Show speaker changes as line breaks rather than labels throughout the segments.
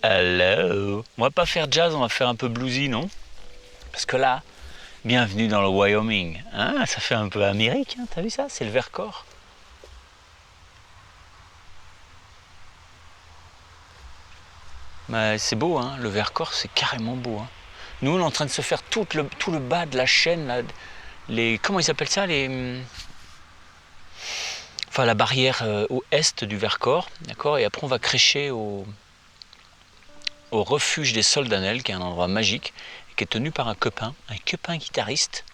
Hello. On va pas faire jazz, on va faire un peu bluesy, non? Parce que là, bienvenue dans le Wyoming. Hein, ça fait un peu Amérique, hein, t'as vu ça? C'est le Vercors. Mais c'est beau, hein, le Vercors, c'est carrément beau. Hein. Nous, on est en train de se faire tout le bas de la chaîne, là, comment ils appellent ça, enfin, la barrière au est du Vercors, d'accord? Et après, on va crécher au refuge des Soldanelles, qui est un endroit magique, et qui est tenu par un copain guitariste,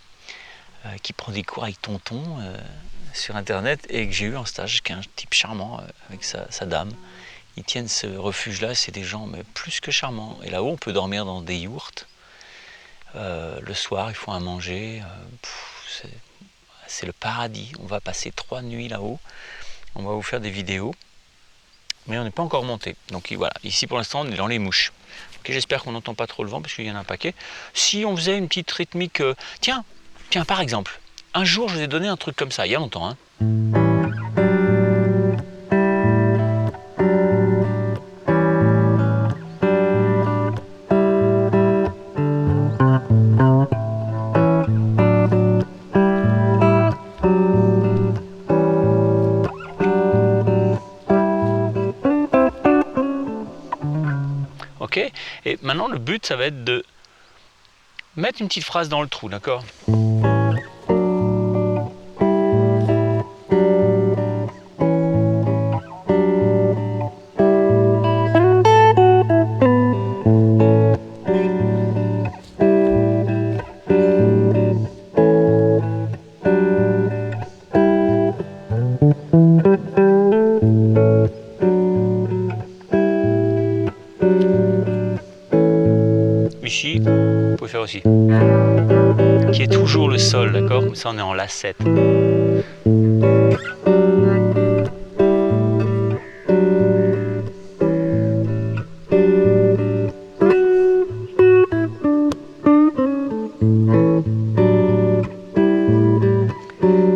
qui prend des cours avec Tonton sur internet, et que j'ai eu en stage, qui est un type charmant avec sa dame. Ils tiennent ce refuge-là, c'est des gens mais plus que charmants. Et là-haut, on peut dormir dans des yourtes. Le soir, ils font à manger. C'est le paradis. On va passer 3 nuits là-haut. On va vous faire des vidéos. Mais on n'est pas encore monté. Donc voilà, ici pour l'instant, on est dans les mouches. Okay, j'espère qu'on n'entend pas trop le vent, parce qu'il y en a un paquet. Si on faisait une petite rythmique... Tiens, par exemple, un jour, je vous ai donné un truc comme ça, il y a longtemps. Hein. Ok. Et maintenant, le but, ça va être de mettre une petite phrase dans le trou, d'accord? Ici, vous pouvez faire aussi. Qui est toujours le sol, d'accord? Comme ça, on est en La7.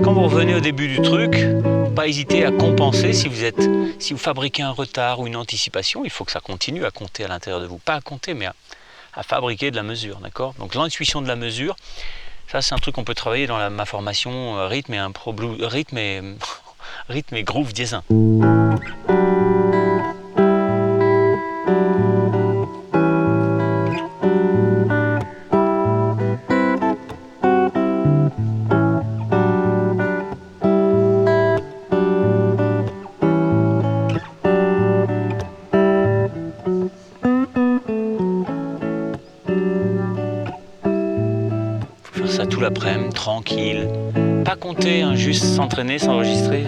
Quand vous revenez au début du truc, pas hésiter à compenser si vous fabriquez un retard ou une anticipation, il faut que ça continue à compter à l'intérieur de vous. Pas à compter, mais à fabriquer de la mesure, d'accord? Donc l'intuition de la mesure, ça c'est un truc qu'on peut travailler dans ma formation rythme et groove diésin. Ça tout l'après-midi, tranquille. Pas compter, hein, juste s'entraîner, s'enregistrer.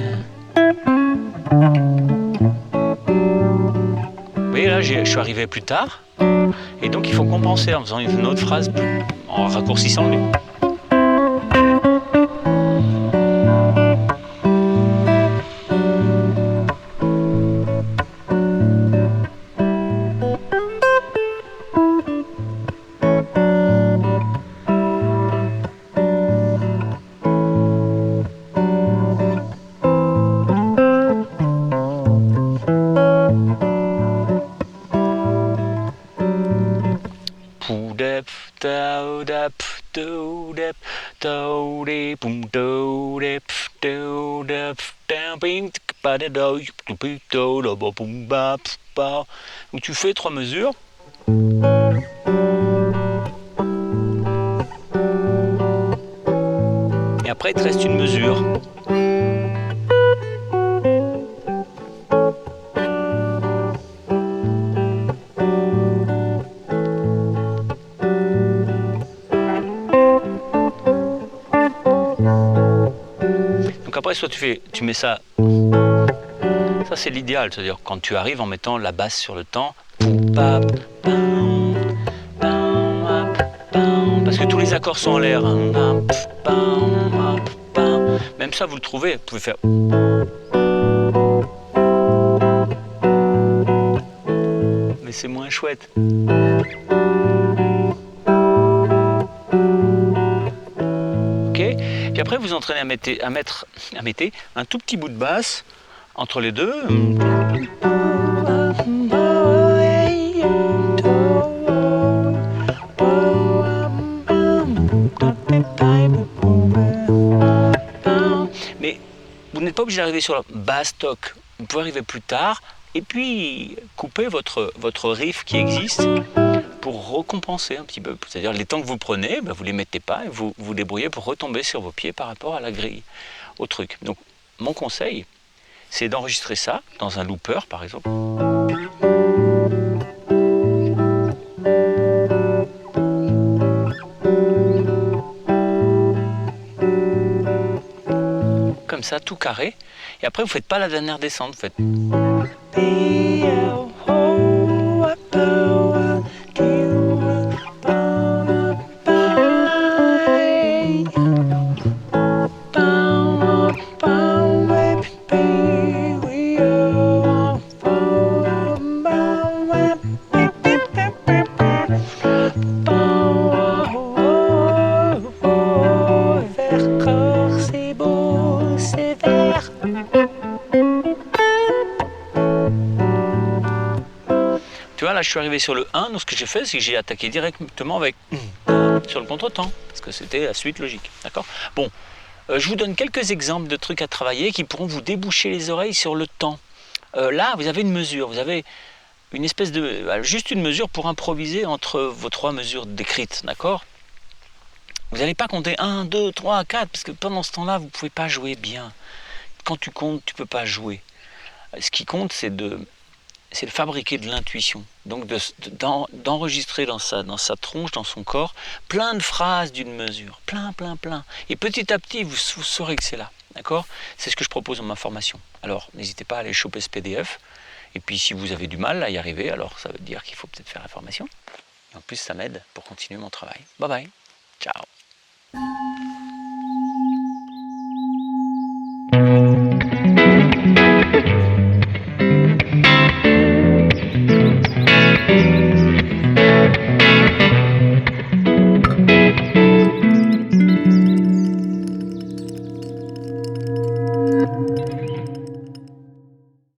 Vous voyez là, je suis arrivé plus tard. Et donc il faut compenser en faisant une autre phrase, en raccourcissant le... Donc tu fais 3 mesures. Et après il te reste une mesure. Donc après soit tu mets ça. Ça c'est l'idéal, c'est-à-dire quand tu arrives en mettant la basse sur le temps. Parce que tous les accords accords sont en l'air. Même ça, vous le trouvez. Vous pouvez faire. Mais c'est moins chouette. Ok. Puis après, vous entraînez à mettre un tout petit bout de basse entre les deux. Mais vous n'êtes pas obligé d'arriver sur la basse stock. Vous pouvez arriver plus tard et puis couper votre riff qui existe pour récompenser un petit peu. C'est-à-dire les temps que vous prenez, ben, vous ne les mettez pas et vous vous débrouillez pour retomber sur vos pieds par rapport à la grille, au truc. Donc mon conseil, c'est d'enregistrer ça dans un looper par exemple. Comme ça, tout carré. Et après, vous ne faites pas la dernière descente, vous faites. Tu vois, là, je suis arrivé sur le 1, donc ce que j'ai fait, c'est que j'ai attaqué directement avec sur le contretemps, parce que c'était la suite logique, d'accord? Bon, je vous donne quelques exemples de trucs à travailler qui pourront vous déboucher les oreilles sur le temps. Là, vous avez une mesure, vous avez une espèce de... juste une mesure pour improviser entre vos 3 mesures décrites, d'accord? Vous n'allez pas compter 1, 2, 3, 4, parce que pendant ce temps-là, vous ne pouvez pas jouer bien. Quand tu comptes, tu ne peux pas jouer. Ce qui compte, c'est de fabriquer de l'intuition. Donc d'enregistrer dans sa tronche, dans son corps, plein de phrases d'une mesure. Plein. Et petit à petit, vous saurez que c'est là. D'accord? C'est ce que je propose dans ma formation. Alors, n'hésitez pas à aller choper ce PDF. Et puis, si vous avez du mal à y arriver, alors ça veut dire qu'il faut peut-être faire la formation. Et en plus, ça m'aide pour continuer mon travail. Bye bye. Ciao.